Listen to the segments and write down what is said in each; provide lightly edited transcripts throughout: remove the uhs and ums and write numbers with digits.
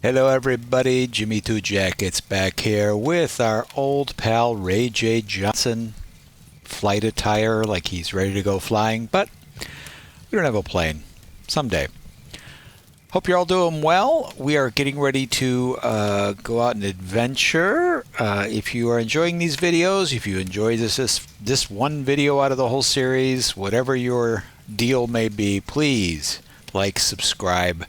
Hello everybody, Jimmy Two Jackets back here with our old pal Ray J. Johnson. Flight attire like he's ready to go flying, but we don't have a plane. Someday. Hope you're all doing well. We are getting ready to go out and adventure. If you are enjoying these videos, if you enjoy this one video out of the whole series, whatever your deal may be, please like, subscribe,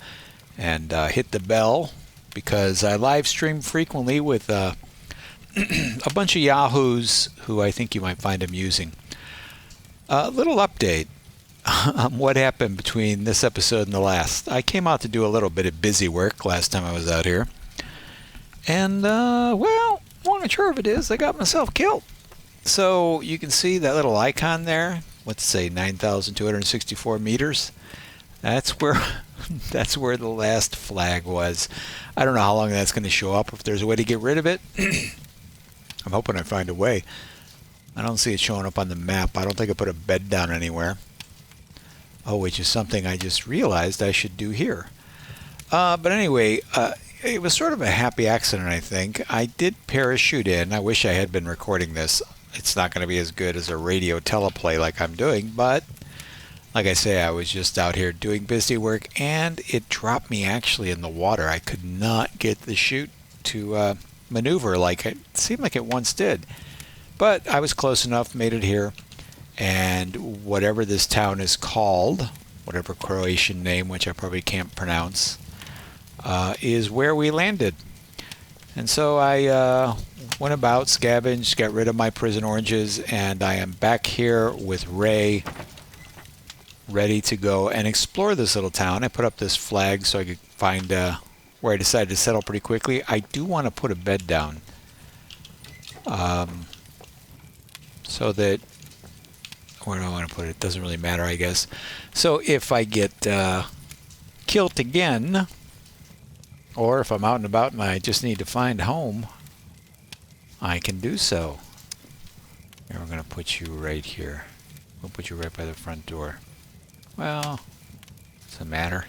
and hit the bell, because I live stream frequently with a bunch of yahoos who I think you might find amusing. A little update on what happened between this episode and the last. I came out to do a little bit of busy work last time I was out here. And, well, long and short of it is, I got myself killed. So you can see that little icon there. Let's say 9,264 meters. That's where the last flag was. I don't know how long that's going to show up, if there's a way to get rid of it. I'm hoping I find a way. I don't see it showing up on the map. I don't think I put a bed down anywhere. Oh, which is something I just realized I should do here. But anyway, it was sort of a happy accident, I think. I did parachute in. I wish I had been recording this. It's not going to be as good as a radio teleplay like I'm doing, but like I say, I was just out here doing busy work, and it dropped me actually in the water. I could not get the chute to maneuver like it seemed like it once did. But I was close enough, made it here, and whatever this town is called, whatever Croatian name, which I probably can't pronounce, is where we landed. And so I went about, scavenged, got rid of my prison oranges, and I am back here with Ray, ready to go and explore this little town. I put up this flag so I could find where I decided to settle pretty quickly. I do want to put a bed down, so that, where do I want to put it? It doesn't really matter, I guess. So if I get killed again, or if I'm out and about and I just need to find home, I can do so. Here, we're going to put you right here. We'll put you right by the front door. Well, doesn't matter.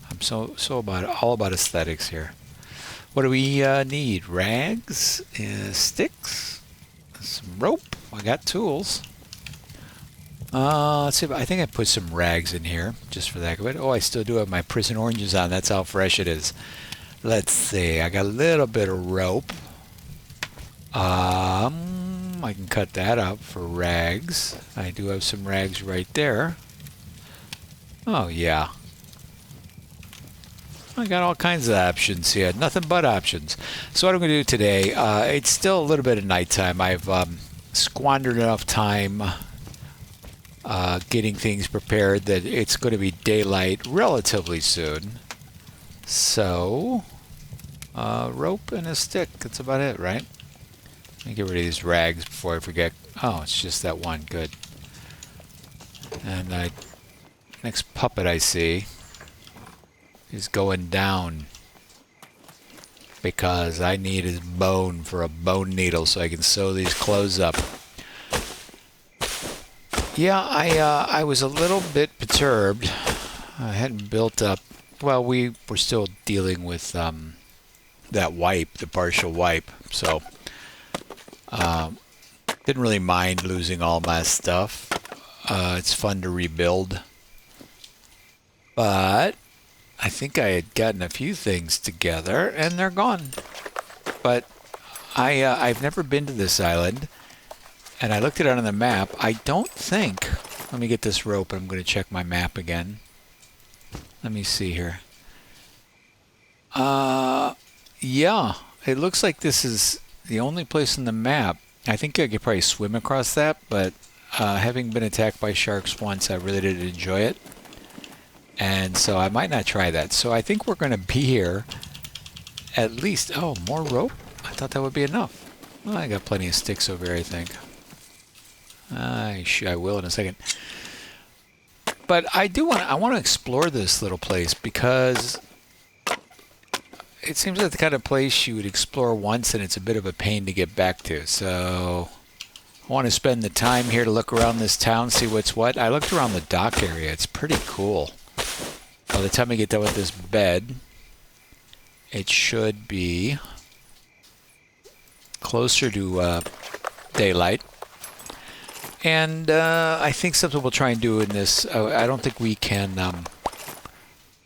I'm so all about aesthetics here. What do we need? Rags, sticks, some rope. I got tools. Let's see. I think I put some rags in here just for the heck of it. Oh, I still do have my prison oranges on. That's how fresh it is. Let's see. I got a little bit of rope. I can cut that up for rags. I do have some rags right there. Oh, yeah. I got all kinds of options here. Nothing but options. So what I'm going to do today, it's still a little bit of nighttime. I've squandered enough time getting things prepared that it's going to be daylight relatively soon. So, rope and a stick. That's about it, right? Let me get rid of these rags before I forget. Oh, it's just that one. Good. And next puppet I see is going down because I need his bone for a bone needle so I can sew these clothes up. Yeah, I was a little bit perturbed. I hadn't built up. Well, we were still dealing with that wipe, the partial wipe, so didn't really mind losing all my stuff. It's fun to rebuild. But I think I had gotten a few things together, and they're gone. But I've never been to this island, and I looked it up on the map. I don't think... Let me get this rope, and I'm going to check my map again. Let me see here. Yeah, it looks like this is the only place on the map. I think I could probably swim across that, but having been attacked by sharks once, I really did enjoy it. And so I might not try that. So I think we're going to be here at least... Oh, more rope? I thought that would be enough. Well, I got plenty of sticks over here, I think. I will in a second. But I want to explore this little place because it seems like the kind of place you would explore once and it's a bit of a pain to get back to. So I want to spend the time here to look around this town, see what's what. I looked around the dock area. It's pretty cool. By the time I get done with this bed, it should be closer to daylight. And I think something we'll try and do in this, I don't think we can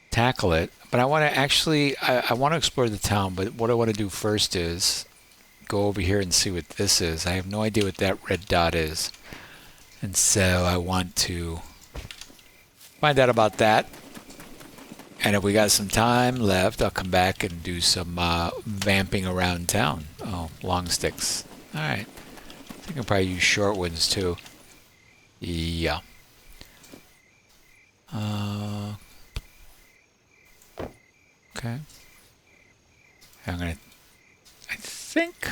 tackle it, but I want to actually, I want to explore the town, but what I want to do first is go over here and see what this is. I have no idea what that red dot is. And so I want to find out about that. And if we got some time left, I'll come back and do some vamping around town. Oh, long sticks. All right. I think I'll probably use short ones too. Yeah. Okay. I think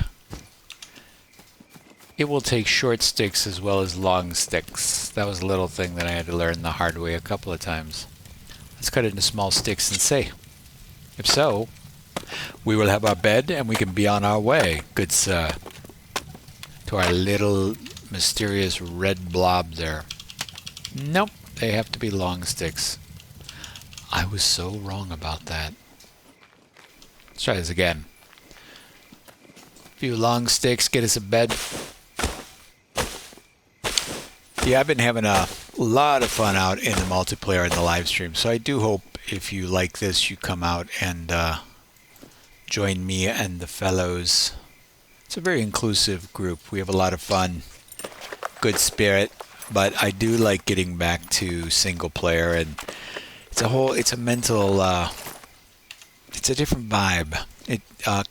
it will take short sticks as well as long sticks. That was a little thing that I had to learn the hard way a couple of times. Let's cut it into small sticks and see. If so, we will have our bed and we can be on our way, good sir, to our little mysterious red blob there. Nope, they have to be long sticks. I was so wrong about that. Let's try this again. A few long sticks, get us a bed. Yeah, I've been having a lot of fun out in the multiplayer and the live stream, so I do hope if you like this, you come out and join me and the fellows. It's a very inclusive group. We have a lot of fun, good spirit, but I do like getting back to single player, and it's a mental, it's a different vibe. It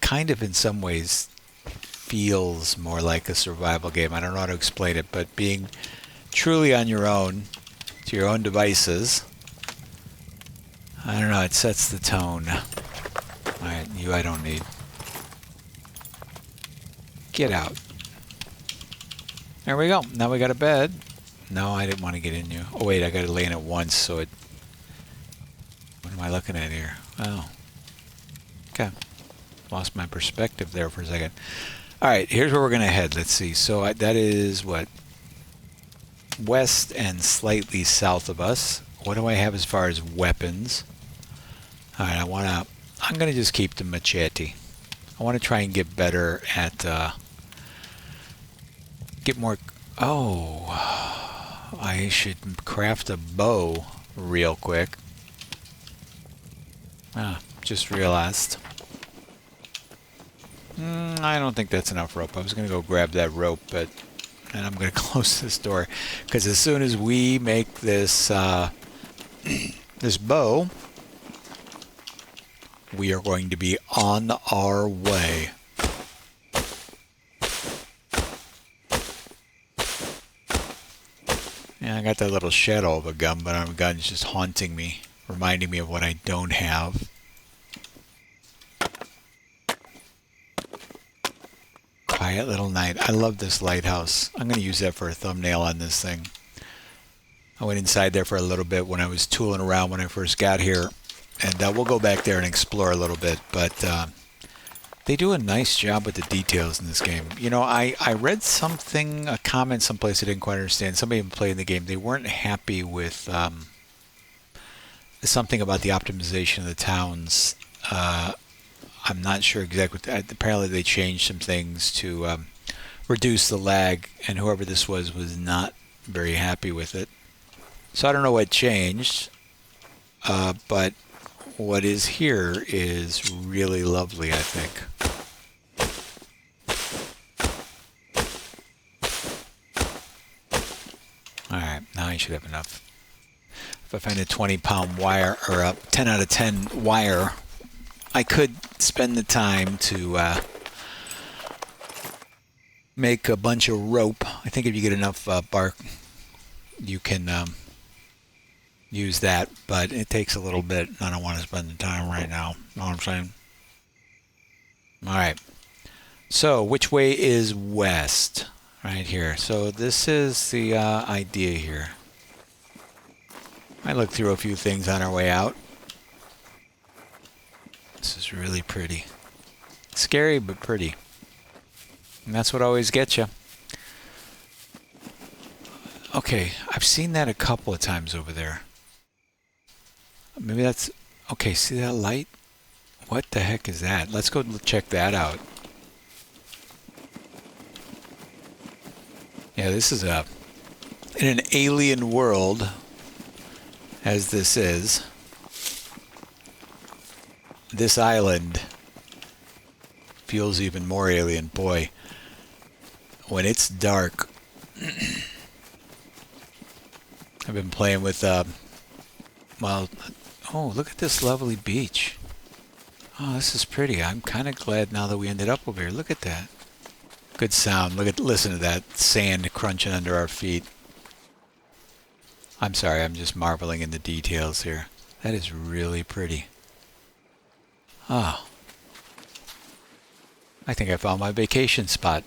kind of in some ways feels more like a survival game. I don't know how to explain it, but being truly on your own, to your own devices, I don't know, it sets the tone. Alright, you I don't need. Get out. There we go. Now we got a bed. No, I didn't want to get in you. Oh wait, I got to lay in it once so it... What am I looking at here? Oh. Okay. Lost my perspective there for a second. Alright, here's where we're going to head. Let's see. So that is what? West and slightly south of us. What do I have as far as weapons? Alright, I'm going to just keep the machete. I want to try and get better at, get more, I should craft a bow real quick. Just realized. I don't think that's enough rope. I was going to go grab that rope, but and I'm going to close this door because as soon as we make this this bow, we are going to be on our way. Yeah, I got that little shadow of a gun, but our gun's just haunting me, reminding me of what I don't have. Quiet little night. I love this lighthouse. I'm going to use that for a thumbnail on this thing. I went inside there for a little bit when I was tooling around when I first got here. And we'll go back there and explore a little bit. But they do a nice job with the details in this game. You know, I read something, a comment someplace I didn't quite understand. Somebody had played the game. They weren't happy with something about the optimization of the towns. I'm not sure exactly. Apparently they changed some things to reduce the lag, and whoever this was not very happy with it. So I don't know what changed, but what is here is really lovely, I think. Alright, now I should have enough. If I find a 20-pound wire, or a 10 out of 10 wire, I could spend the time to make a bunch of rope. I think if you get enough bark, you can use that, but it takes a little bit. I don't want to spend the time right now. Know what I'm saying? Alright. So, which way is west? Right here. So, this is the idea here. I looked through a few things on our way out. This is really pretty. Scary, but pretty. And that's what always gets you. Okay, I've seen that a couple of times over there. Maybe that's... Okay, see that light? What the heck is that? Let's go check that out. Yeah, this is in an alien world, as this is. This island feels even more alien. Boy, when it's dark, I've been playing with, well, oh, look at this lovely beach. Oh, this is pretty. I'm kind of glad now that we ended up over here. Look at that. Good sound. Listen to that sand crunching under our feet. I'm sorry, I'm just marveling in the details here. That is really pretty. Ah. I think I found my vacation spot.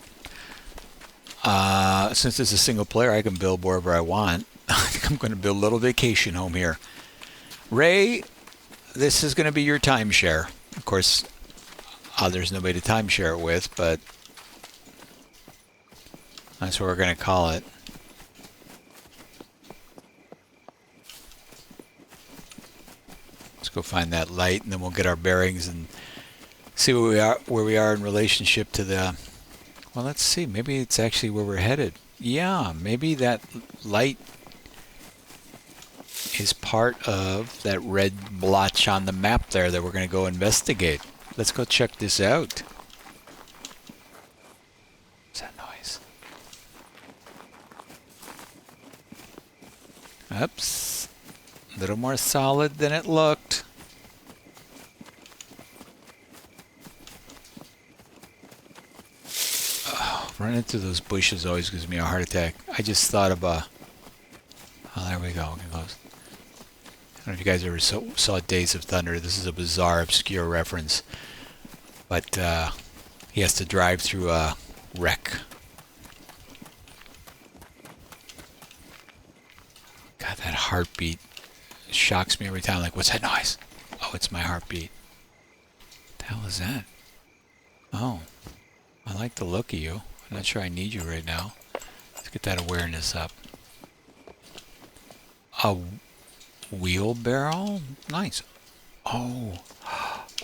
Since it's a single player, I can build wherever I want. I think I'm going to build a little vacation home here. Ray, this is going to be your timeshare. Of course, there's nobody to timeshare it with, but that's what we're going to call it. Let's go find that light, and then we'll get our bearings and see where we are in relationship to the. Well, let's see. Maybe it's actually where we're headed. Yeah, maybe that light is part of that red blotch on the map there that we're going to go investigate. Let's go check this out. What's that noise? Oops. A little more solid than it looked. Oh, running through those bushes always gives me a heart attack. I just thought of a. Oh, there we go. It goes. I don't know if you guys ever saw Days of Thunder. This is a bizarre, obscure reference. But he has to drive through a wreck. God, that heartbeat shocks me every time. Like, what's that noise? Oh, it's my heartbeat. What the hell is that? Oh, I like the look of you. I'm not sure I need you right now. Let's get that awareness up. A wheelbarrow? Nice. Oh,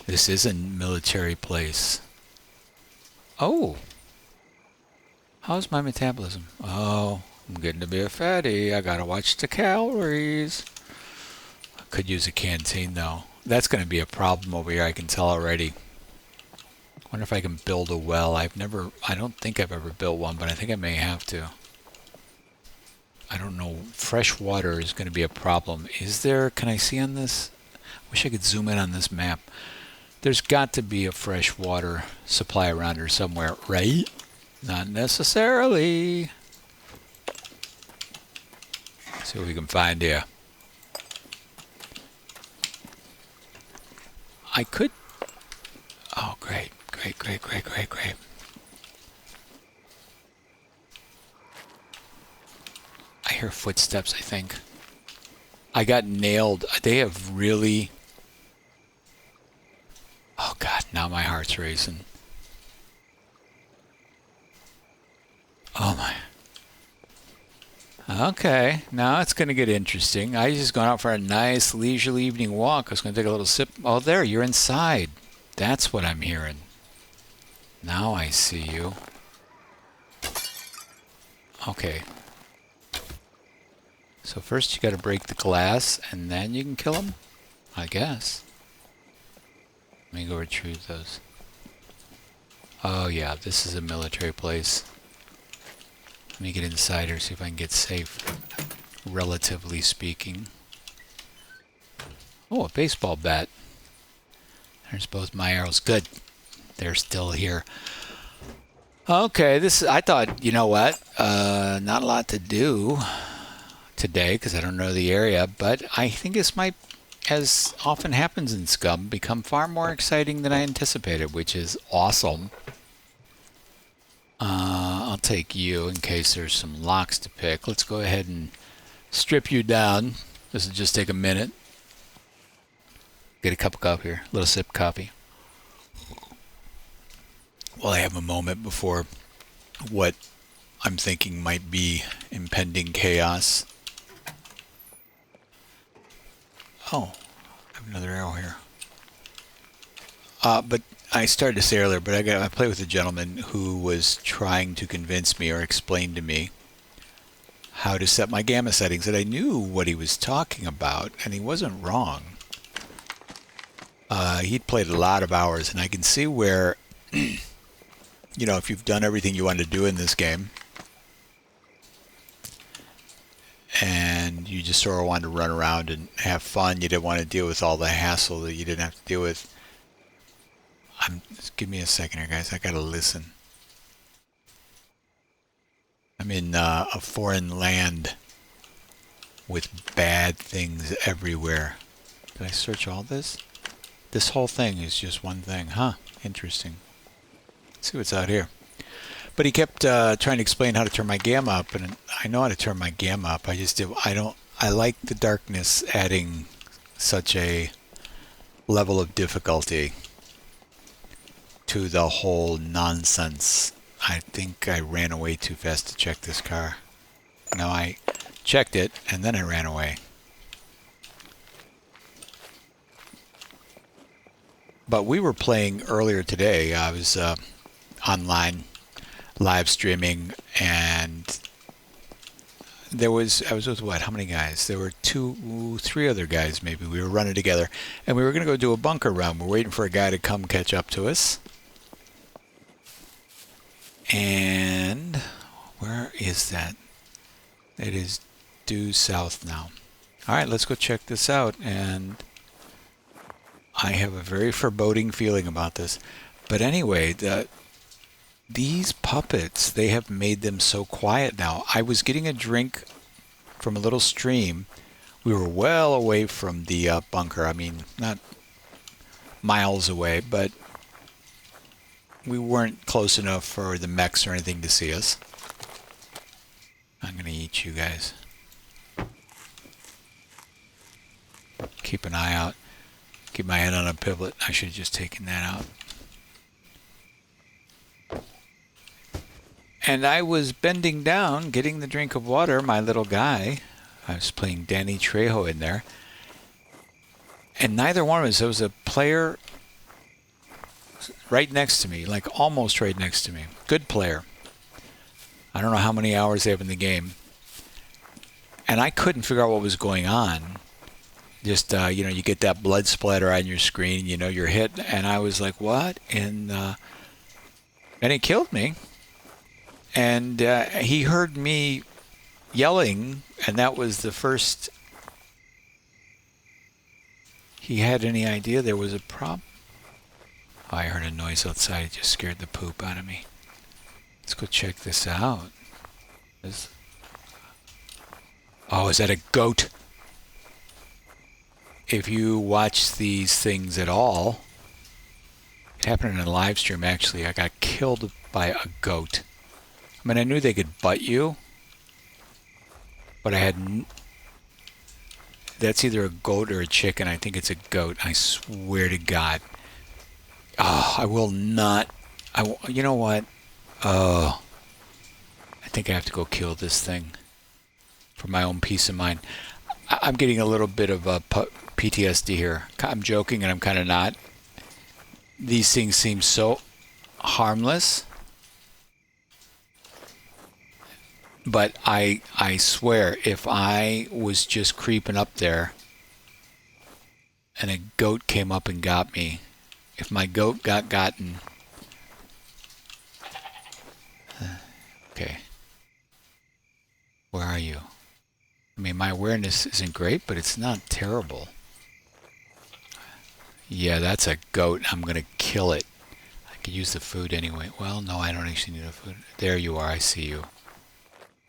this is a military place. Oh, how's my metabolism? Oh, I'm getting to be a fatty. I gotta watch the calories. I could use a canteen though. That's gonna be a problem over here, I can tell already. Wonder if I can build a well. I don't think I've ever built one, but I think I may have to. I don't know. Fresh water is going to be a problem. Is there? Can I see on this? Wish I could zoom in on this map. There's got to be a fresh water supply around here somewhere, right? Not necessarily. Let's see what we can find here. I could. Oh, great. Great, great, great, great, great. I hear footsteps, I think. I got nailed. They have really. Oh, God, now my heart's racing. Oh, my. Okay, now it's going to get interesting. I just gone out for a nice leisurely evening walk. I was going to take a little sip. Oh, there, you're inside. That's what I'm hearing. Now I see you. Okay. So first you got to break the glass, and then you can kill him? I guess. Let me go retrieve those. Oh yeah, this is a military place. Let me get inside here, see if I can get safe. Relatively speaking. Oh, a baseball bat. There's both my arrows. Good. They're still here. Okay, I thought, you know what? Not a lot to do today because I don't know the area, but I think this might, as often happens in Scum, become far more exciting than I anticipated, which is awesome. I'll take you in case there's some locks to pick. Let's go ahead and strip you down. This will just take a minute. Get a cup of coffee here, a little sip of coffee. Well, I have a moment before what I'm thinking might be impending chaos. Oh, I have another arrow here. But I started to say earlier, but I played with a gentleman who was trying to convince me or explain to me how to set my gamma settings, and I knew what he was talking about, and he wasn't wrong. He'd played a lot of hours, and I can see where, you know, if you've done everything you wanted to do in this game, and you just sort of wanted to run around and have fun, you didn't want to deal with all the hassle that you didn't have to deal with. Just give me a second here, guys. I gotta listen. I'm in a foreign land with bad things everywhere. Did I search all this? This whole thing is just one thing. Huh. Interesting. Let's see what's out here. But he kept trying to explain how to turn my gamma up, and I know how to turn my gamma up. I like the darkness adding such a level of difficulty to the whole nonsense. I think I ran away too fast to check this car. No, I checked it, and then I ran away. But we were playing earlier today. I was online live streaming, and I was with what? How many guys? There were three other guys maybe. We were running together, and we were going to go do a bunker run. We're waiting for a guy to come catch up to us. And where is that? It is due south now. All right, let's go check this out. And I have a very foreboding feeling about this. But anyway, these puppets, they have made them so quiet now. I was getting a drink from a little stream. We were well away from the bunker. I mean, not miles away, but we weren't close enough for the mechs or anything to see us. I'm going to eat you guys. Keep an eye out. Keep my head on a pivot. I should have just taken that out. And I was bending down, getting the drink of water, my little guy. I was playing Danny Trejo in there. And neither one of us, there was a player right next to me, like almost right next to me. Good player. I don't know how many hours they have in the game. And I couldn't figure out what was going on. Just, you know, you get that blood splatter on your screen, you know, you're hit. And I was like, what? And he killed me. And he heard me yelling, and that was the first he had any idea there was a problem. Oh, I heard a noise outside. It just scared the poop out of me. Let's go check this out. Oh, is that a goat? If you watch these things at all, it happened in a live stream actually. I got killed by a goat. I mean, I knew they could butt you, but I had... That's either a goat or a chicken. I think it's a goat. I swear to God. Oh, I will not... You know what? Oh, I think I have to go kill this thing for my own peace of mind. I'm getting a little bit of PTSD here. I'm joking and I'm kind of not. These things seem so harmless. But I swear, if I was just creeping up there and a goat came up and got me, if my goat got gotten... Okay. Where are you? I mean, my awareness isn't great, but it's not terrible. Yeah, that's a goat. I'm going to kill it. I could use the food anyway. Well, no, I don't actually need the food. There you are. I see you.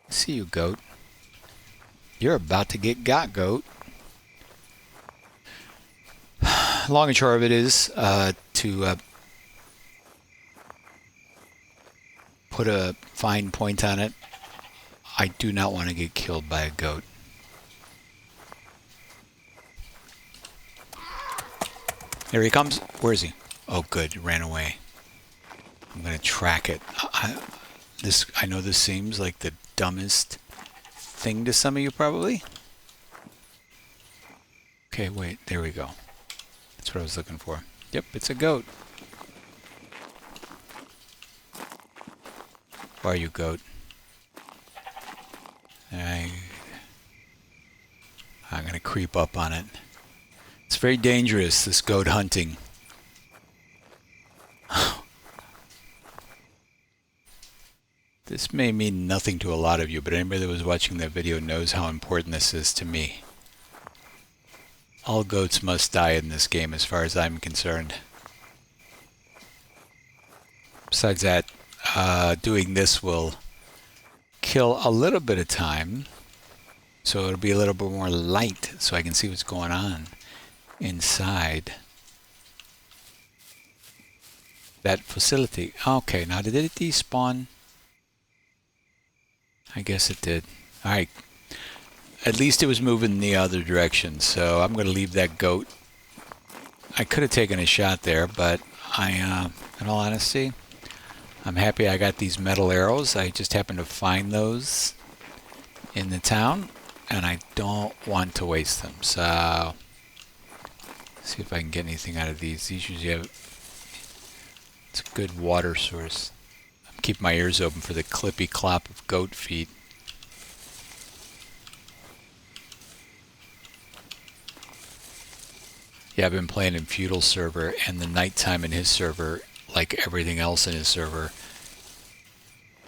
I see you, goat. You're about to get got, goat. Long and short of it is to put a fine point on it. I do not want to get killed by a goat. There he comes. Where is he? Oh, good. He ran away. I'm going to track it. I know this seems like the dumbest thing to some of you, probably. Okay, wait. There we go. That's what I was looking for. Yep, it's a goat. are you, goat? I'm going to creep up on it. It's very dangerous, this goat hunting. This may mean nothing to a lot of you, but anybody that was watching that video knows how important this is to me. All goats must die in this game as far as I'm concerned. Besides that, doing this will kill a little bit of time, so it'll be a little bit more light so I can see what's going on inside that facility. Okay, now did it despawn? I guess it did. Alright. At least it was moving in the other direction, so I'm going to leave that goat. I could have taken a shot there, but in all honesty, I'm happy I got these metal arrows. I just happened to find those in the town, and I don't want to waste them. So, see if I can get anything out of these. These usually have... It's a good water source. I'm keeping my ears open for the clippy clop of goat feet. Yeah, I've been playing in Feudal server, and the nighttime in his server, like everything else in his server,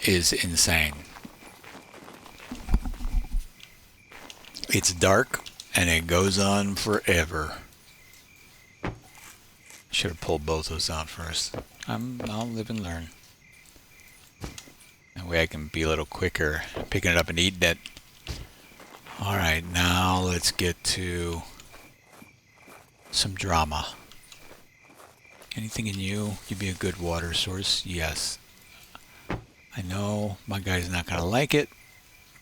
is insane. It's dark, and it goes on forever. Should have pulled both those out first. I'll live and learn. That way I can be a little quicker picking it up and eating it. Alright, now let's get to some drama. Anything in you? You'd be a good water source? Yes. I know my guy's not going to like it,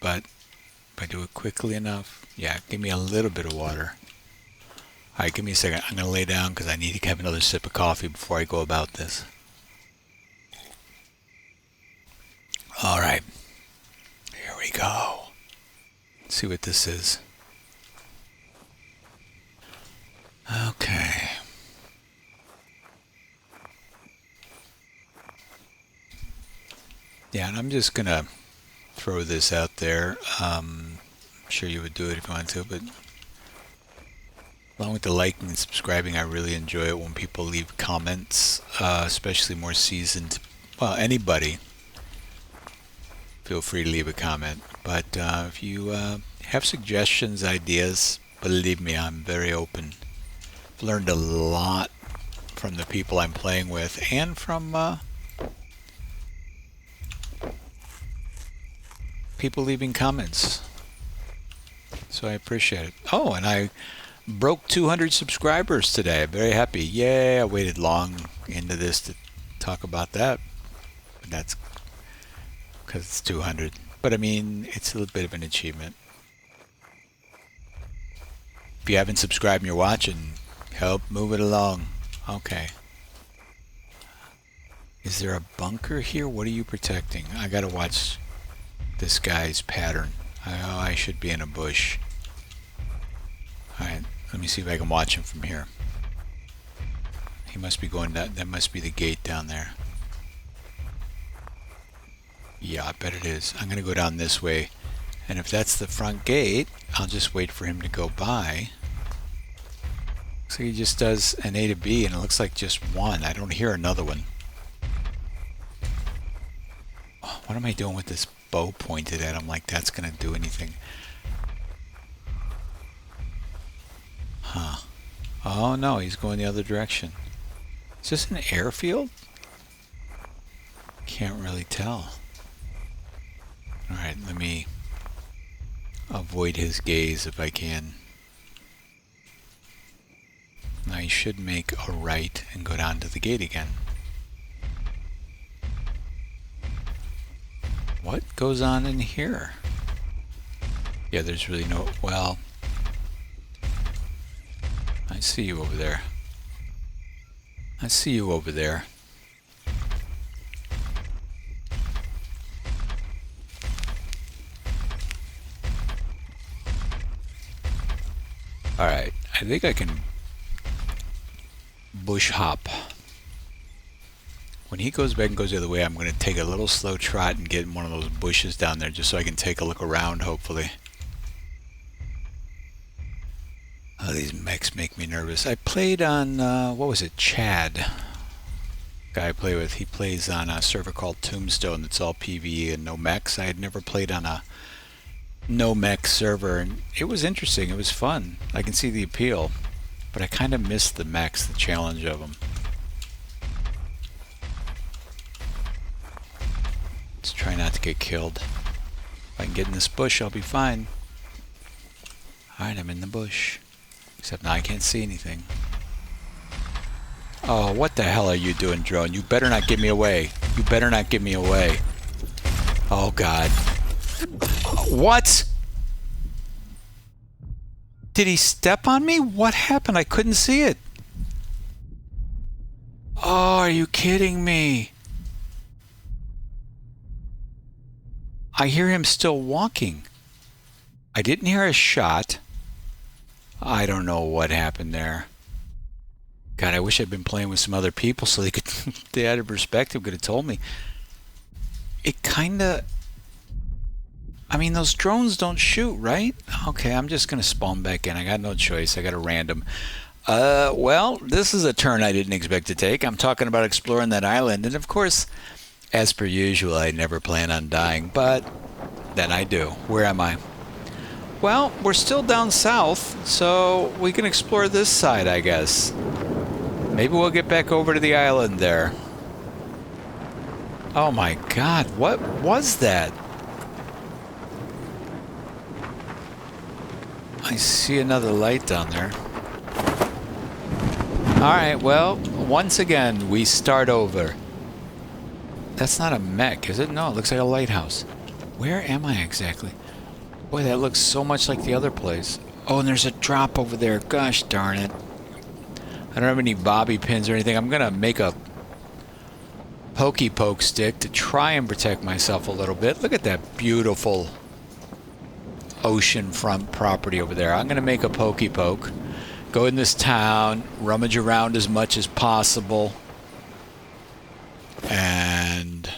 but if I do it quickly enough, yeah, give me a little bit of water. Alright, give me a second. I'm going to lay down because I need to have another sip of coffee before I go about this. Alright. Here we go. Let's see what this is. Okay. Yeah, and I'm just going to throw this out there. I'm sure you would do it if you want to, but along with the liking and subscribing, I really enjoy it when people leave comments, especially more seasoned. Well, anybody, feel free to leave a comment. But if you have suggestions, ideas, believe me, I'm very open. I've learned a lot from the people I'm playing with and from people leaving comments. So I appreciate it. Oh, and I broke 200 subscribers today. Very happy. Yay, I waited long into this to talk about that. But that's because it's 200. But I mean, it's a little bit of an achievement. If you haven't subscribed and you're watching, help move it along. Okay. Is there a bunker here? What are you protecting? I gotta watch this guy's pattern. Oh, I should be in a bush. Alright, let me see if I can watch him from here. He must be going down. That must be the gate down there. Yeah, I bet it is. I'm going to go down this way. And if that's the front gate, I'll just wait for him to go by. Looks like he just does an A to B, and it looks like just one. I don't hear another one. Oh, what am I doing with this bow pointed at him like that's going to do anything? Huh. Oh no, he's going the other direction. Is this an airfield? Can't really tell. Alright, let me avoid his gaze if I can. Now he should make a right and go down to the gate again. What goes on in here? Yeah, there's really no... Well, I see you over there. I see you over there. Alright, I think I can bush hop When he goes back and goes the other way, I'm going to take a little slow trot and get in one of those bushes down there just so I can take a look around, hopefully. Oh, these mechs make me nervous. I played on, what was it, Chad? Guy I play with, he plays on a server called Tombstone that's all PvE and no mechs. I had never played on a no mech server, and it was interesting. It was fun. I can see the appeal, but I kind of missed the mechs, the challenge of them. Let's try not to get killed. If I can get in this bush, I'll be fine. Alright, I'm in the bush. Except now I can't see anything. Oh, what the hell are you doing, drone? You better not give me away. You better not give me away. Oh, God. What? Did he step on me? What happened? I couldn't see it. Oh, are you kidding me? I hear him still walking. I didn't hear a shot. I don't know what happened there. God, I wish I'd been playing with some other people so they could, they had a perspective, could have told me. It kind of, I mean, those drones don't shoot, right? Okay, I'm just going to spawn back in. I got no choice. I got a random. Well, this is a turn I didn't expect to take. I'm talking about exploring that island. And of course, as per usual, I never plan on dying, but then I do. Where am I? Well, we're still down south, so we can explore this side, I guess. Maybe we'll get back over to the island there. Oh my God, what was that? I see another light down there. Alright, well, once again, we start over. That's not a mech, is it? No, it looks like a lighthouse. Where am I exactly? Boy, that looks so much like the other place. Oh, and there's a drop over there. Gosh darn it. I don't have any bobby pins or anything. I'm going to make a pokey poke stick to try and protect myself a little bit. Look at that beautiful oceanfront property over there. I'm going to make a pokey poke. Go in this town, rummage around as much as possible, and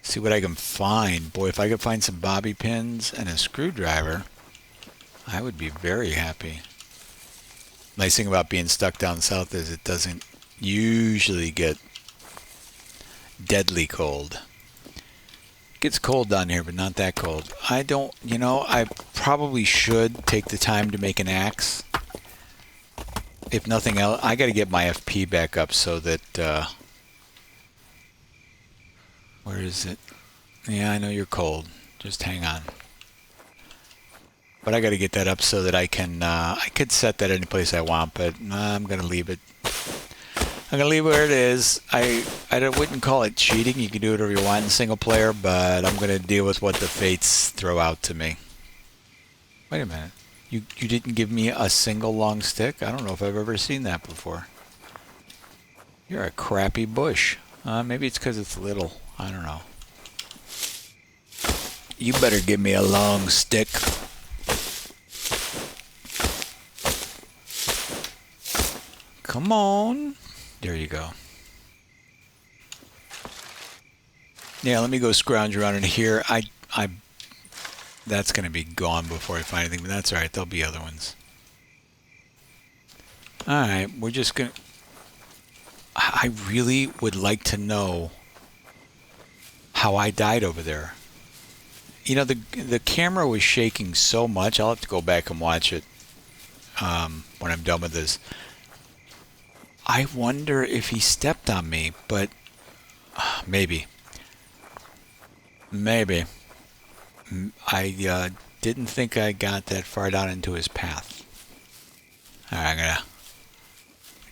see what I can find. Boy, if I could find some bobby pins and a screwdriver, I would be very happy. Nice thing about being stuck down south is it doesn't usually get deadly cold. It gets cold down here, but not that cold. I don't, you know, I probably should take the time to make an axe. If nothing else, I got to get my FP back up so that, where is it? Yeah, I know you're cold. Just hang on. But I got to get that up so that I can, I could set that any place I want, but I'm going to leave it. I'm going to leave it where it is. I wouldn't call it cheating. You can do whatever you want in single player, but I'm going to deal with what the fates throw out to me. Wait a minute. You didn't give me a single long stick? I don't know if I've ever seen that before. You're a crappy bush. Maybe it's because it's little. I don't know. You better give me a long stick. Come on. There you go. Yeah, let me go scrounge around in here. That's going to be gone before I find anything, but that's all right. There'll be other ones. All right, we're just going to... I really would like to know how I died over there. You know, the camera was shaking so much. I'll have to go back and watch it when I'm done with this. I wonder if he stepped on me, but maybe. Maybe. I didn't think I got that far down into his path. All right, I'm going to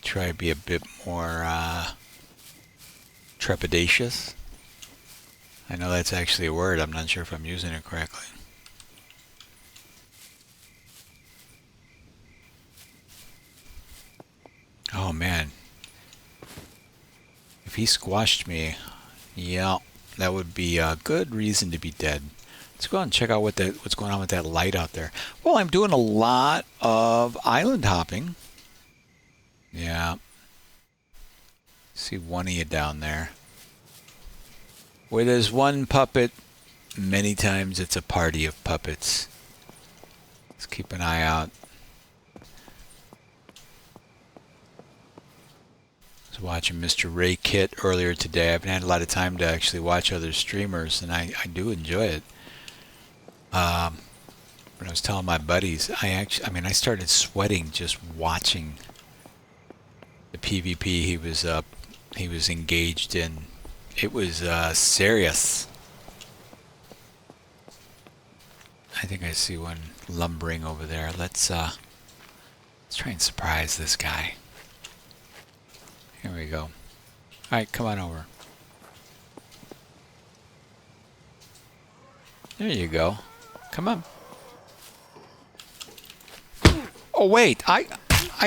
try to be a bit more trepidatious. I know that's actually a word. I'm not sure if I'm using it correctly. Oh, man. If he squashed me, yeah, that would be a good reason to be dead. Let's go out and check out what's going on with that light out there. Well, I'm doing a lot of island hopping. Yeah. See one of you down there. Where there's one puppet, many times it's a party of puppets. Let's keep an eye out. I was watching Mr. Ray Kit earlier today. I haven't had a lot of time to actually watch other streamers, and I do enjoy it. When I was telling my buddies, I started sweating just watching the PvP he was engaged in. It was serious. I think I see one lumbering over there. Let's try and surprise this guy. Here we go. All right, come on over. There you go. Come on. Oh wait, I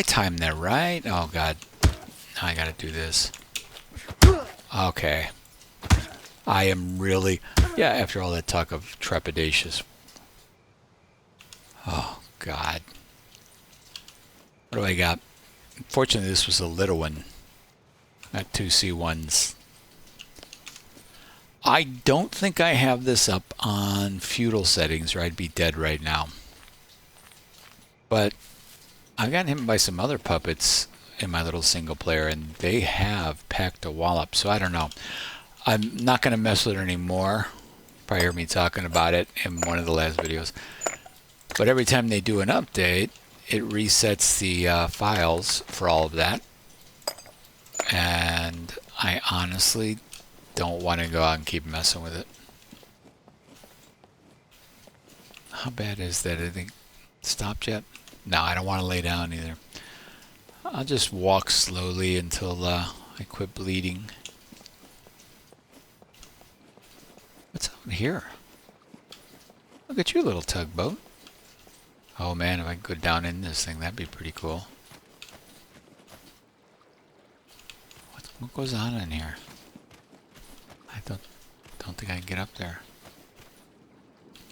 timed that right. Oh god, now I gotta do this. Okay. I am really, yeah, after all that talk of trepidatious. Oh god. What do I got? Fortunately, this was a little one. Not 2C1s. I don't think I have this up on feudal settings or I'd be dead right now. But I've gotten hit by some other puppets in my little single player, and they have packed a wallop, so I don't know. I'm not going to mess with it anymore. Probably heard me talking about it in one of the last videos. But every time they do an update, it resets the files for all of that. And I honestly don't want to go out and keep messing with it. How bad is that? I think stopped yet? No, I don't want to lay down either. I'll just walk slowly until I quit bleeding. What's out here? Look at you, little tugboat. Oh man, if I could go down in this thing, that'd be pretty cool. What goes on in here? I don't think I can get up there.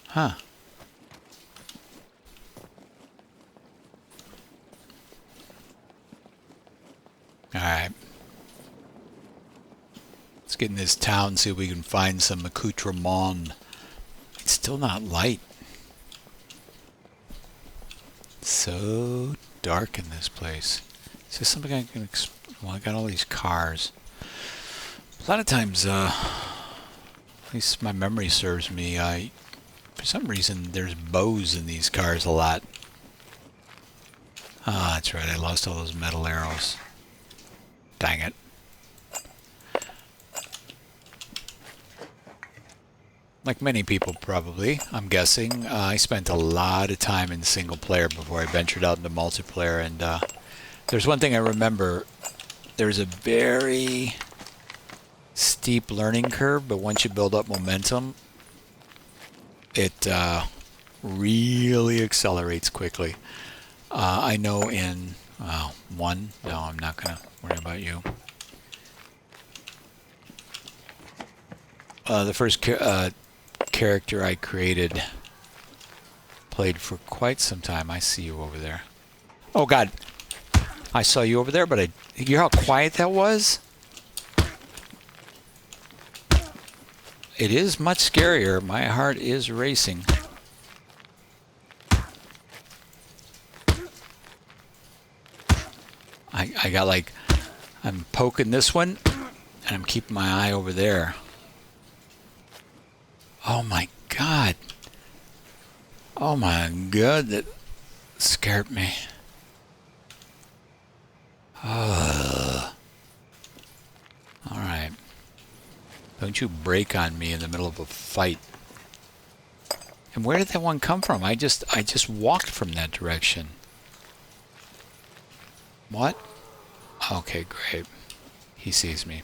Huh. Alright. Let's get in this town, see if we can find some accoutrement. It's still not light. So dark in this place. Is this something I can well, I got all these cars. A lot of times, at least my memory serves me, for some reason there's bows in these cars a lot. Ah, that's right, I lost all those metal arrows. Dang it. Like many people probably, I'm guessing, I spent a lot of time in single player before I ventured out into multiplayer, and there's one thing I remember. There's a very steep learning curve, but once you build up momentum, it really accelerates quickly. I know in one, no, I'm not going to worry about you. The first character I created played for quite some time. I see you over there. Oh god, I saw you over there, but you hear how quiet that was? It is much scarier. My heart is racing. I got like, I'm poking this one, and I'm keeping my eye over there. Oh my god. Oh my god, that scared me. Alright. Don't you break on me in the middle of a fight. And where did that one come from? I just walked from that direction. What? Okay, great. He sees me.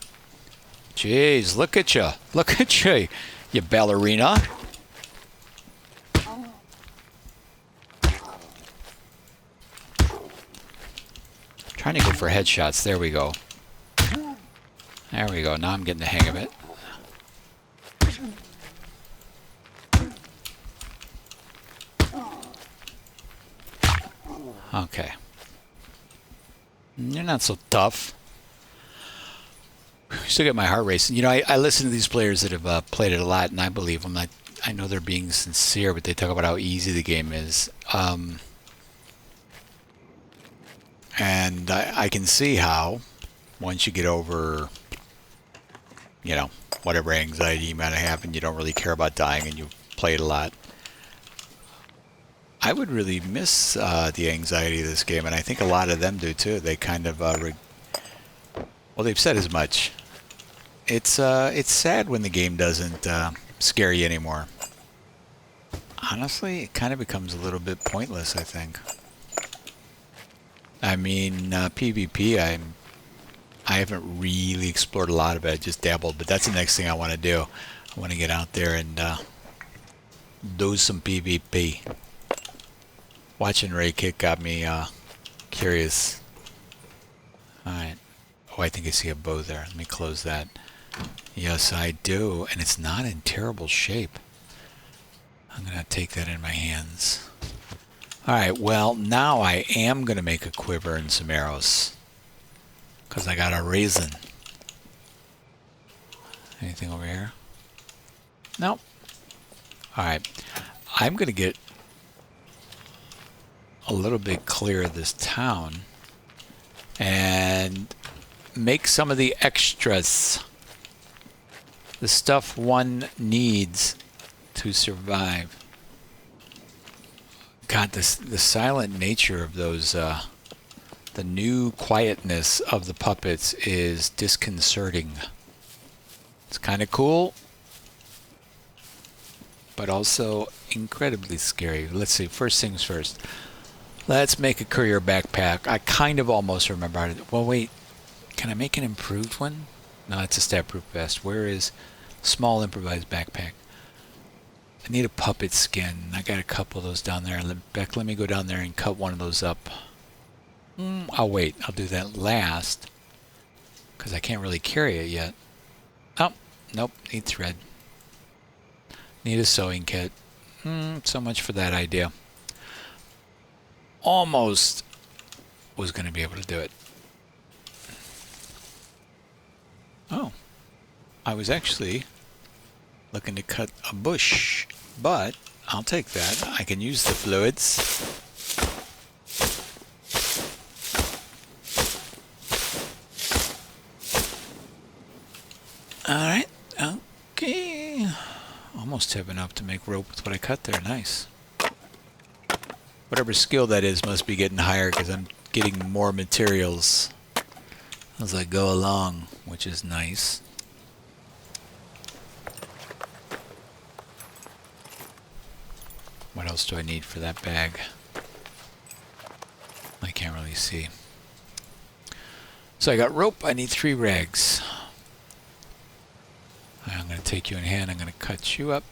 Jeez, look at you. Look at you, you ballerina. Trying to go for headshots. There we go. There we go. Now I'm getting the hang of it. Okay. You're not so tough. still get my heart racing. You know, I listen to these players that have played it a lot, and I believe them. I know they're being sincere, but they talk about how easy the game is. And I can see how, once you get over, you know, whatever anxiety you might have and you don't really care about dying and you play it a lot, I would really miss the anxiety of this game, and I think a lot of them do too. They kind of, well, they've said as much. It's sad when the game doesn't scare you anymore. Honestly, it kind of becomes a little bit pointless, I think. I mean, PvP, I haven't really explored a lot of it. I just dabbled, but that's the next thing I want to do. I want to get out there and do some PvP. Watching Ray Kick got me curious. Alright. Oh, I think I see a bow there. Let me close that. Yes, I do. And it's not in terrible shape. I'm going to take that in my hands. Alright, well, now I am going to make a quiver and some arrows. Because I got a reason. Anything over here? Nope. Alright. I'm going to get a little bit clear of this town. And make some of the extras. The stuff one needs to survive. God, the silent nature of those, the new quietness of the puppets is disconcerting. It's kind of cool, but also incredibly scary. Let's see, first things first. Let's make a courier backpack. I kind of almost remember how to... Well, wait. Can I make an improved one? No, it's a stab-proof vest. Where is small improvised backpack? I need a puppet skin. I got a couple of those down there. Beck, let me go down there and cut one of those up. I'll wait. I'll do that last. Because I can't really carry it yet. Oh, nope. Need thread. Need a sewing kit. So much for that idea. Almost was going to be able to do it. Oh. I was actually looking to cut a bush, but I'll take that. I can use the fluids. Alright, okay. Almost have enough to make rope with what I cut there. Nice. Whatever skill that is must be getting higher because I'm getting more materials as I go along, which is nice. What else do I need for that bag? I can't really see. So I got rope. I need 3 rags. I'm going to take you in hand. I'm going to cut you up.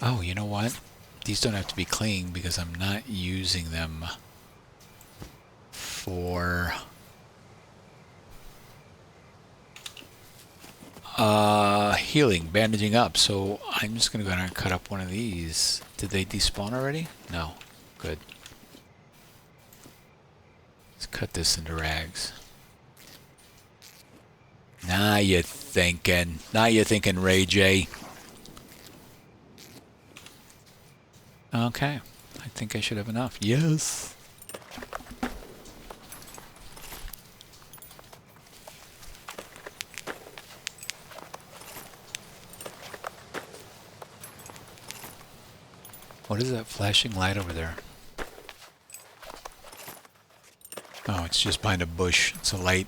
Oh, you know what? These don't have to be clean because I'm not using them for healing, bandaging up. So I'm just going to go down and cut up one of these. Did they despawn already? No. Good. Let's cut this into rags. Now you're thinking. Now you're thinking, Ray J. Okay. I think I should have enough. Yes. What is that flashing light over there? Oh, it's just behind a bush. It's a light.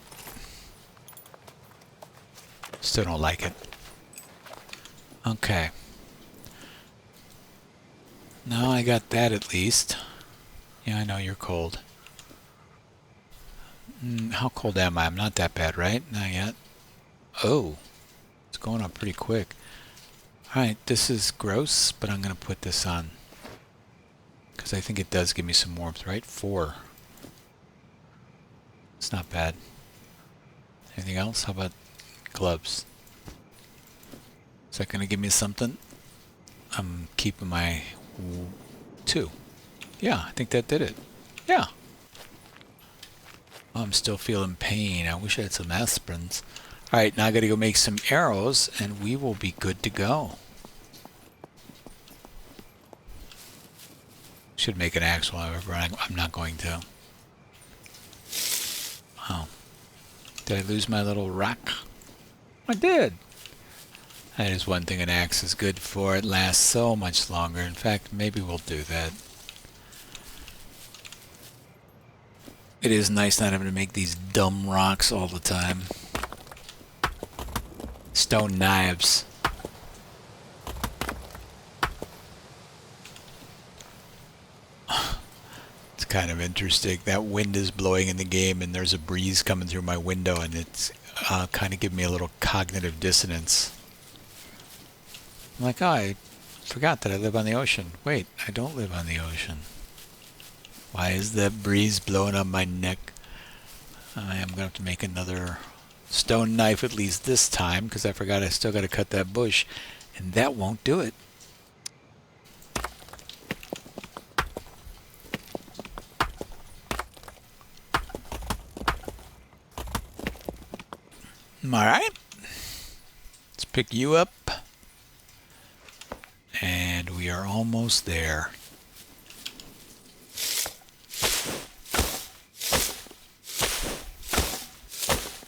Still don't like it. Okay. No, I got that at least. Yeah, I know you're cold. How cold am I? I'm not that bad, right? Not yet. Oh, it's going up pretty quick. Alright, this is gross, but I'm going to put this on. Because I think it does give me some warmth, right? 4. It's not bad. Anything else? How about gloves? Is that going to give me something? I'm keeping my 2. Yeah, I think that did it. Yeah. Oh, I'm still feeling pain. I wish I had some aspirins. Alright, now I gotta go make some arrows and we will be good to go. Should make an axe, however. I'm not going to. Oh. Did I lose my little rock? I did. That is one thing an axe is good for. It lasts so much longer. In fact, maybe we'll do that. It is nice not having to make these dumb rocks all the time. Stone knives. It's kind of interesting. That wind is blowing in the game and there's a breeze coming through my window and it's kind of giving me a little cognitive dissonance. I'm like, oh, I forgot that I live on the ocean. Wait, I don't live on the ocean. Why is that breeze blowing on my neck? I am going to have to make another stone knife at least this time because I forgot I still got to cut that bush and that won't do it. Alright, let's pick you up, and we are almost there.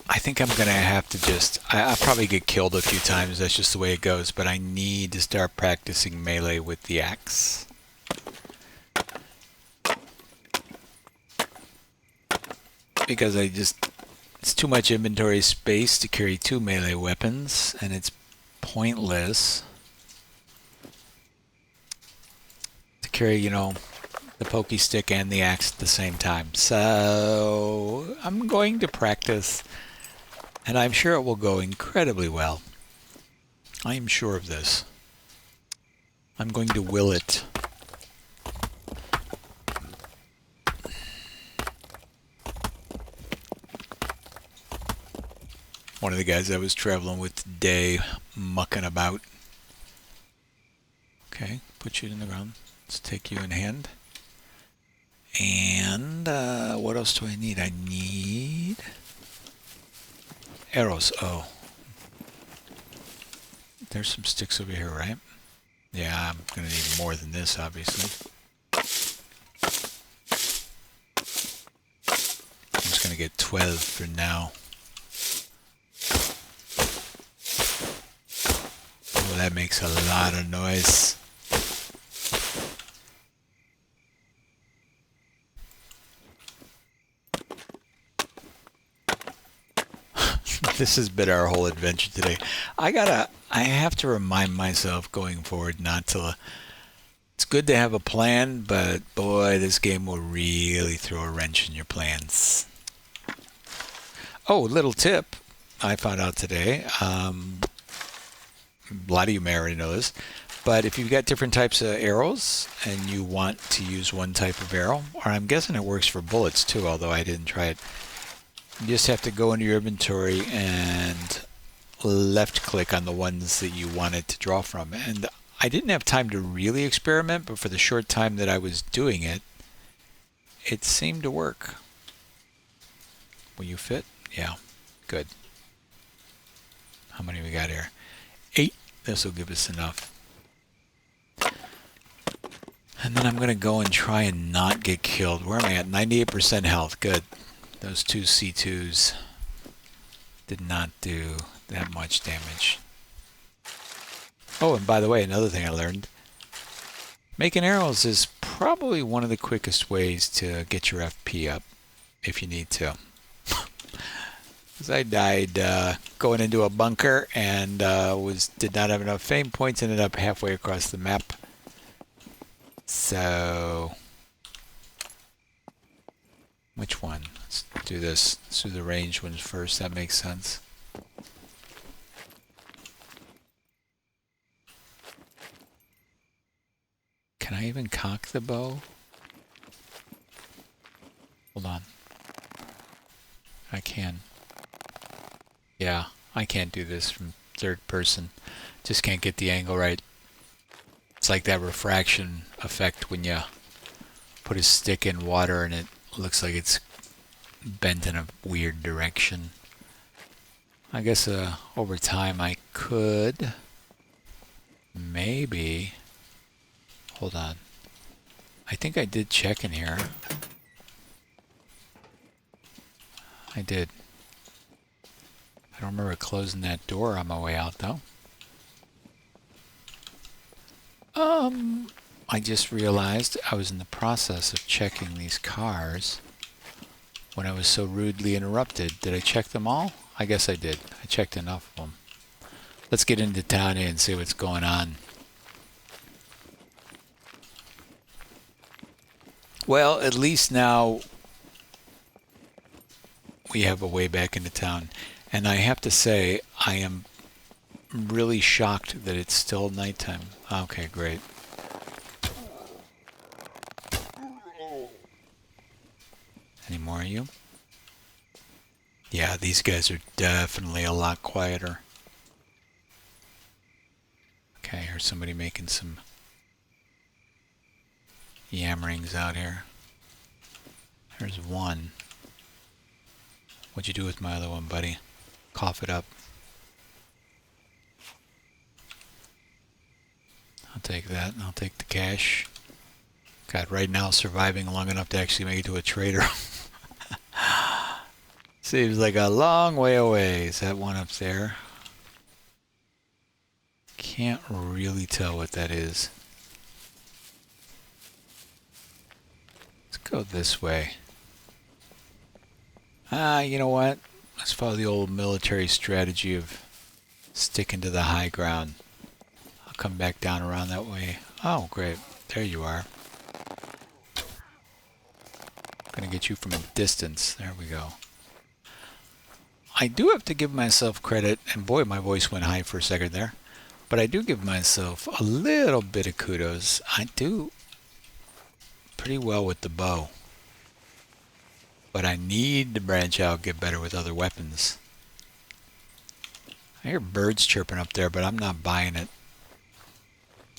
I think I'm going to have to just, I'll probably get killed a few times, that's just the way it goes, but I need to start practicing melee with the axe. Because it's too much inventory space to carry two melee weapons, and it's pointless to carry, you know, the pokey stick and the axe at the same time. So I'm going to practice, and I'm sure it will go incredibly well. I am sure of this. I'm going to will it. One of the guys I was traveling with today, mucking about. Okay, put you in the ground. Let's take you in hand. And what else do I need? I need arrows. Oh, there's some sticks over here, right? Yeah, I'm gonna need more than this, obviously. I'm just gonna get 12 for now. Oh, that makes a lot of noise. This has been our whole adventure today. I have to remind myself going forward not to. It's good to have a plan, but boy, this game will really throw a wrench in your plans. Oh, little tip I found out today. A lot of you may already know this, but if you've got different types of arrows and you want to use one type of arrow, or I'm guessing it works for bullets too, although I didn't try it. You just have to go into your inventory and left click on the ones that you wanted to draw from. And I didn't have time to really experiment, but for the short time that I was doing it, it seemed to work. Will you fit? Yeah, good. How many we got here? 8. This will give us enough. And then I'm going to go and try and not get killed. Where am I at? 98% health. Good. Those two C2s did not do that much damage. Oh, and by the way, another thing I learned. Making arrows is probably one of the quickest ways to get your FP up, if you need to. Because I died going into a bunker and did not have enough fame points, ended up halfway across the map. So, which one? Let's do this. Let's do the ranged ones first. That makes sense. Can I even cock the bow? Hold on. I can. Yeah, I can't do this from third person. Just can't get the angle right. It's like that refraction effect when you put a stick in water and it Looks like it's bent in a weird direction. I guess over time I could maybe... Hold on. I think I did check in here. I did. I don't remember closing that door on my way out, though. I just realized I was in the process of checking these cars when I was so rudely interrupted. Did I check them all? I guess I did. I checked enough of them. Let's get into town here and see what's going on. Well, at least now we have a way back into town. And I have to say, I am really shocked that it's still nighttime. Okay, great. Any more of you? Yeah, these guys are definitely a lot quieter. Okay, I heard somebody making some yammerings out here. There's one. What'd you do with my other one, buddy? Cough it up. I'll take that, and I'll take the cash. God, right now surviving long enough to actually make it to a trader. Seems like a long way away. Is that one up there? Can't really tell what that is. Let's go this way. You know what? Let's follow the old military strategy of sticking to the high ground. I'll come back down around that way. Oh, great. There you are. Gonna get you from a distance. There we go. I do have to give myself credit, and boy, my voice went high for a second there, but I do give myself a little bit of kudos. I do pretty well with the bow, but I need to branch out, get better with other weapons. I hear birds chirping up there, but I'm not buying it.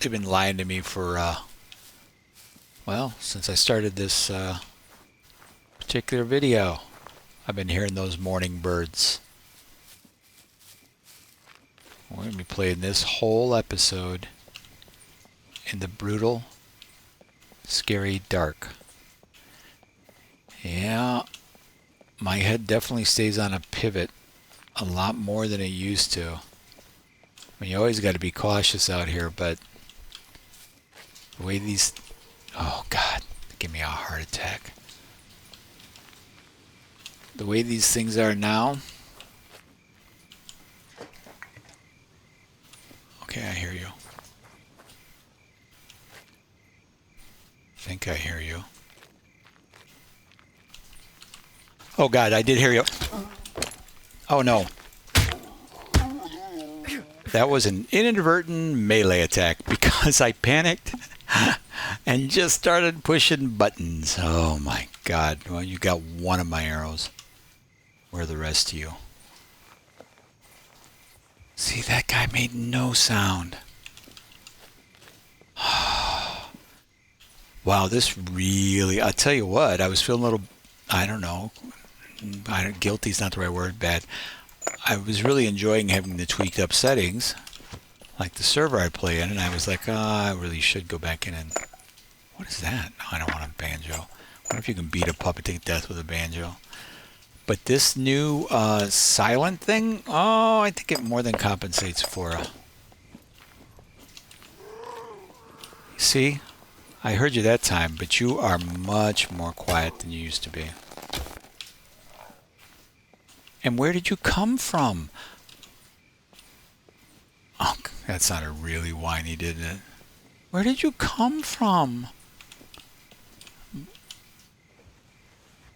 They've been lying to me for, well, since I started this particular video. I've been hearing those morning birds. We're going to be playing this whole episode in the brutal, scary dark. Yeah, my head definitely stays on a pivot a lot more than it used to. I mean, you always got to be cautious out here, but the way these... Oh, God, give me a heart attack. The way these things are now. Okay, I hear you. I think I hear you. Oh God, I did hear you. Oh no. That was an inadvertent melee attack because I panicked and just started pushing buttons. Oh my God. Well, you got one of my arrows. Where are the rest of you? See, that guy made no sound. Wow, this really... I'll tell you what, I was feeling a little... I don't know. Guilty's not the right word, bad. I was really enjoying having the tweaked up settings, like the server I play in, and I was like, I really should go back in and... What is that? No, I don't want a banjo. I wonder if you can beat a puppet to death with a banjo. But this new silent thing, oh, I think it more than compensates for a... See? I heard you that time, but you are much more quiet than you used to be. And where did you come from? Oh, that sounded really whiny, didn't it? Where did you come from?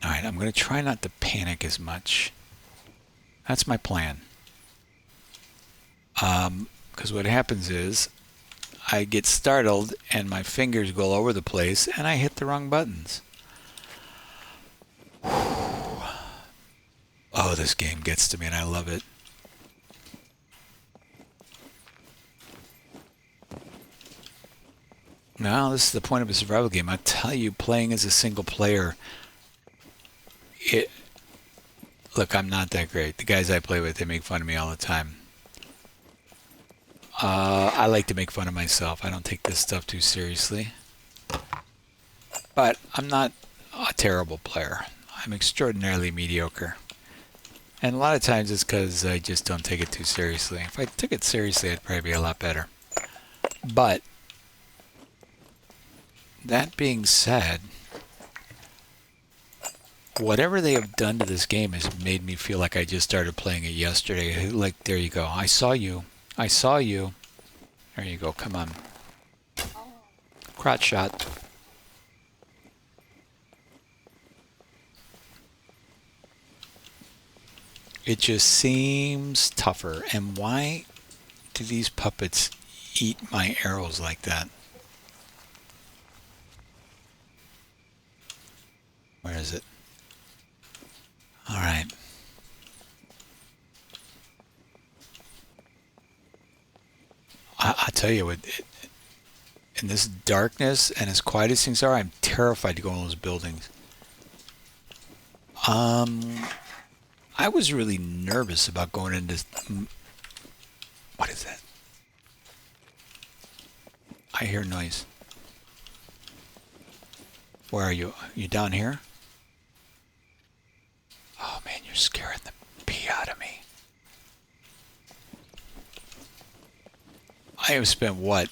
Alright, I'm going to try not to panic as much. That's my plan. Because what happens is, I get startled and my fingers go all over the place and I hit the wrong buttons. Oh, this game gets to me and I love it. Now, this is the point of a survival game. I tell you, playing as a single player it. Look, I'm not that great. The guys I play with, they make fun of me all the time. I like to make fun of myself. I don't take this stuff too seriously. But I'm not a terrible player. I'm extraordinarily mediocre. And a lot of times it's because I just don't take it too seriously. If I took it seriously, I'd probably be a lot better. But that being said, whatever they have done to this game has made me feel like I just started playing it yesterday. Like, there you go. I saw you. I saw you. There you go. Come on. Crotch shot. It just seems tougher. And why do these puppets eat my arrows like that? Where is it? All right. I tell you, in this darkness and as quiet as things are, I'm terrified to go in those buildings. I was really nervous about going into... What is that? I hear noise. Where are you? You down here? Oh man, you're scaring the pee out of me. I have spent, what,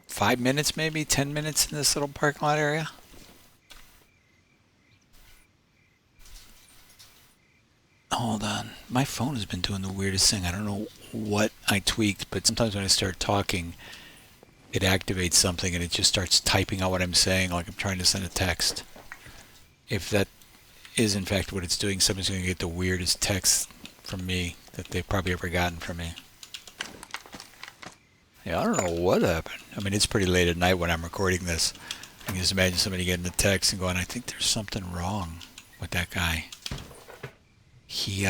5 minutes maybe? 10 minutes in this little parking lot area? Hold on. My phone has been doing the weirdest thing. I don't know what I tweaked, but sometimes when I start talking, it activates something and it just starts typing out what I'm saying like I'm trying to send a text. If that is in fact what it's doing, somebody's going to get the weirdest text from me that they've probably ever gotten from me. Yeah, I don't know what happened. I mean, it's pretty late at night when I'm recording this. I can just imagine somebody getting a text and going, I think there's something wrong with that guy. He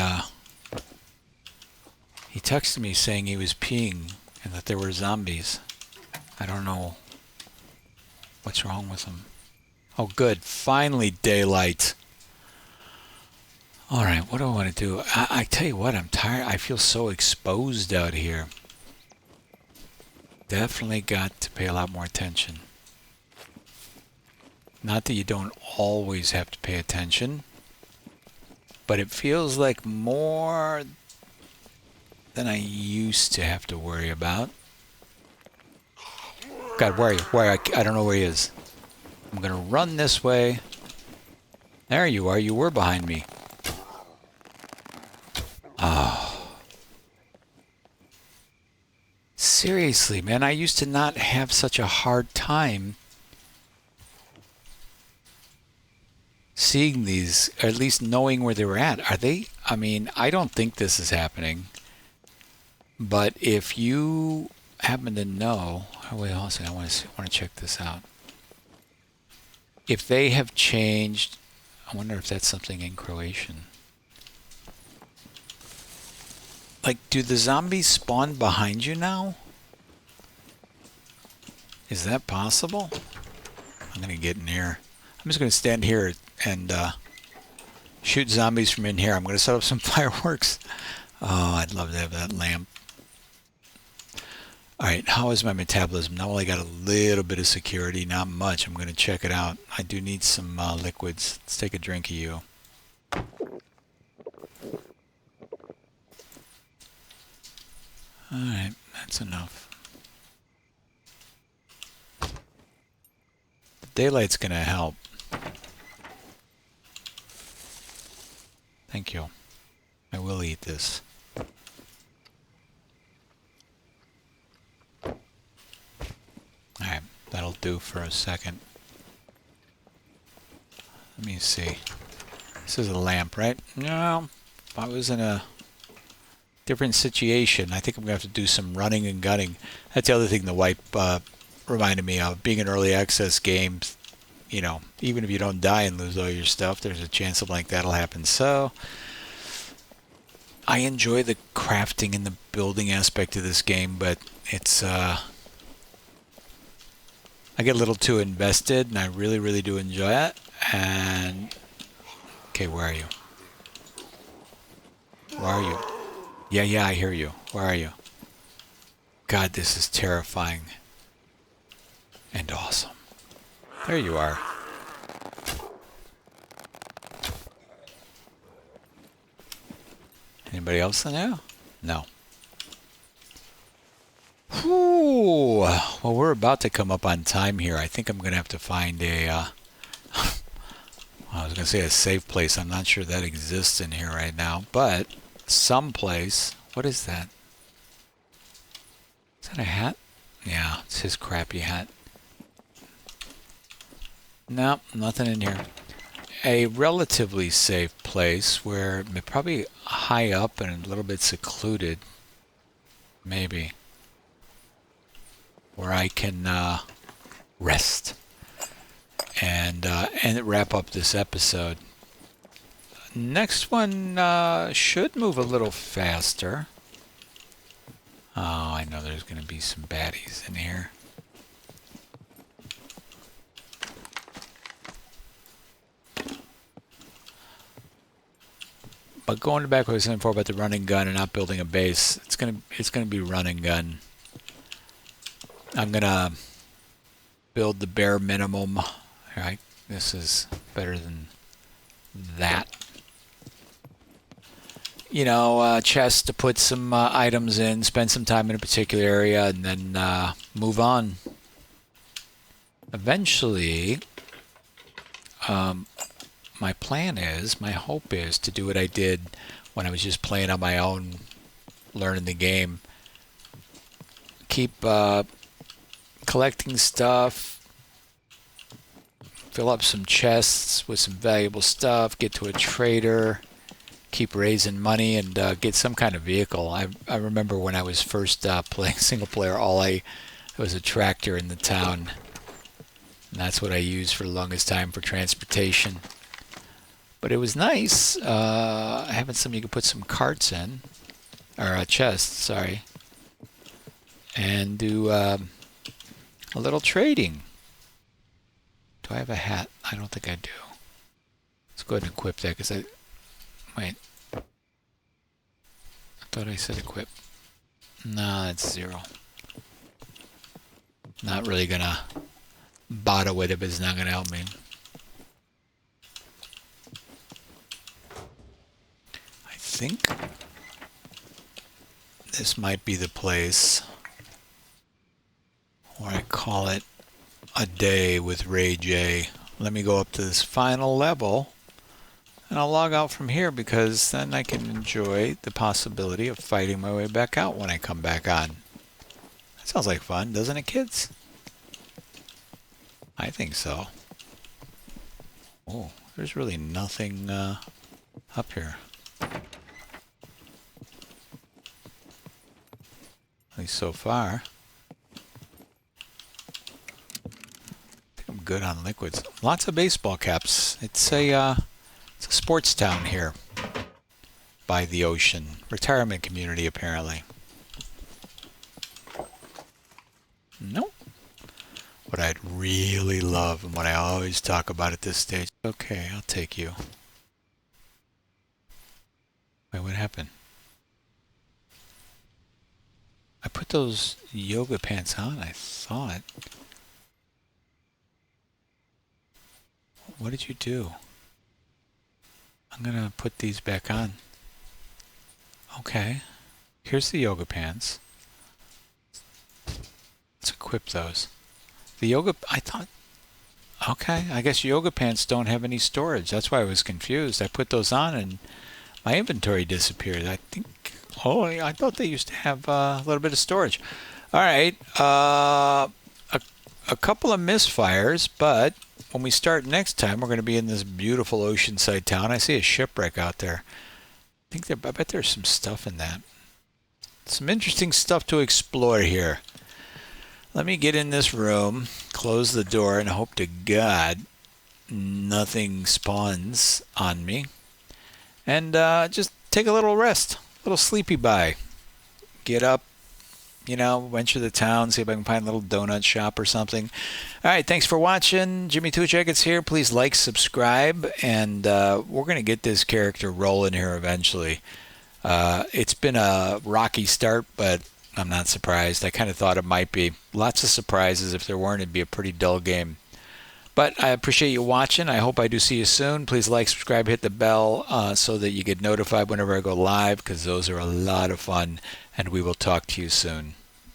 texted me saying he was peeing and that there were zombies. I don't know what's wrong with him. Oh, good. Finally, daylight. All right, what do I want to do? I tell you what, I'm tired. I feel so exposed out here. Definitely got to pay a lot more attention. Not that you don't always have to pay attention, but it feels like more than I used to have to worry about. God, where are you? Where? I don't know where he is. I'm going to run this way. There you are. You were behind me. Oh. Seriously, man, I used to not have such a hard time seeing these, or at least knowing where they were at. Are they? I mean, I don't think this is happening. But if you happen to know, oh wait, hold on a second, I want to check this out. If they have changed, I wonder if that's something in Croatian. Like, do the zombies spawn behind you now? Is that possible? I'm gonna get in here. I'm just gonna stand here and shoot zombies from in here. I'm gonna set up some fireworks. Oh, I'd love to have that lamp. Alright, how is my metabolism? Now I only got a little bit of security, not much. I'm going to check it out. I do need some liquids. Let's take a drink of you. Alright, that's enough. The daylight's going to help. Thank you. I will eat this. Alright, that'll do for a second. Let me see. This is a lamp, right? No, if I was in a different situation, I think I'm going to have to do some running and gunning. That's the other thing the wipe reminded me of. Being an early access game, you know, even if you don't die and lose all your stuff, there's a chance something like that'll happen. So, I enjoy the crafting and the building aspect of this game, but it's... I get a little too invested, and I really, really do enjoy it. And Okay, where are you? Where are you? Yeah, I hear you. Where are you? God, this is terrifying and awesome. There you are. Anybody else in there? No. Whew. Well, we're about to come up on time here. I think I'm going to have to find a, I was going to say a safe place. I'm not sure that exists in here right now, but someplace. What is that? Is that a hat? Yeah, it's his crappy hat. No, nothing in here. A relatively safe place where probably high up and a little bit secluded, maybe, where I can rest and wrap up this episode. Next one should move a little faster. Oh, I know there's going to be some baddies in here. But going back to what I was saying before about the running gun and not building a base, it's gonna be running gun. I'm gonna build the bare minimum. Right, this is better than that. You know, chest to put some items in, spend some time in a particular area, and then move on. Eventually, my plan is, my hope is to do what I did when I was just playing on my own, learning the game. Keep collecting stuff, fill up some chests with some valuable stuff, get to a trader, keep raising money, and get some kind of vehicle. I remember when I was first playing single player, there was a tractor in the town, and that's what I used for the longest time for transportation. But it was nice having something you could put some carts in, or chests, sorry, and do a little trading. Do I have a hat? I don't think I do. Let's go ahead and equip that, because wait. I thought I said equip. No, that's 0. Not really gonna bother with it, but it's not gonna help me. I think this might be the place where I call it a day with Ray J. Let me go up to this final level and I'll log out from here, because then I can enjoy the possibility of fighting my way back out when I come back on. That sounds like fun, doesn't it, kids? I think so. Oh, there's really nothing up here. At least so far. I think I'm good on liquids. Lots of baseball caps. It's a sports town here by the ocean. Retirement community, apparently. Nope. What I'd really love, and what I always talk about at this stage. Okay, I'll take you. Wait, what happened? I put those yoga pants on, I thought. What did you do? I'm gonna put these back on. Okay. Here's the yoga pants. Let's equip those. The yoga, I thought, okay, I guess yoga pants don't have any storage. That's why I was confused. I put those on and my inventory disappeared. I think, oh, I thought they used to have a little bit of storage. All right, a couple of misfires, but when we start next time, we're going to be in this beautiful oceanside town. I see a shipwreck out there. I bet there's some stuff in that. Some interesting stuff to explore here. Let me get in this room, close the door, and hope to God nothing spawns on me. And just take a little rest, a little sleepy bye. Get up, venture to town, see if I can find a little donut shop or something. All right, thanks for watching. Jimmy Two Jackets here. Please like, subscribe, and we're going to get this character rolling here eventually. It's been a rocky start, but I'm not surprised. I kind of thought it might be. Lots of surprises. If there weren't, it'd be a pretty dull game. But I appreciate you watching. I hope I do see you soon. Please like, subscribe, hit the bell so that you get notified whenever I go live, because those are a lot of fun. And we will talk to you soon.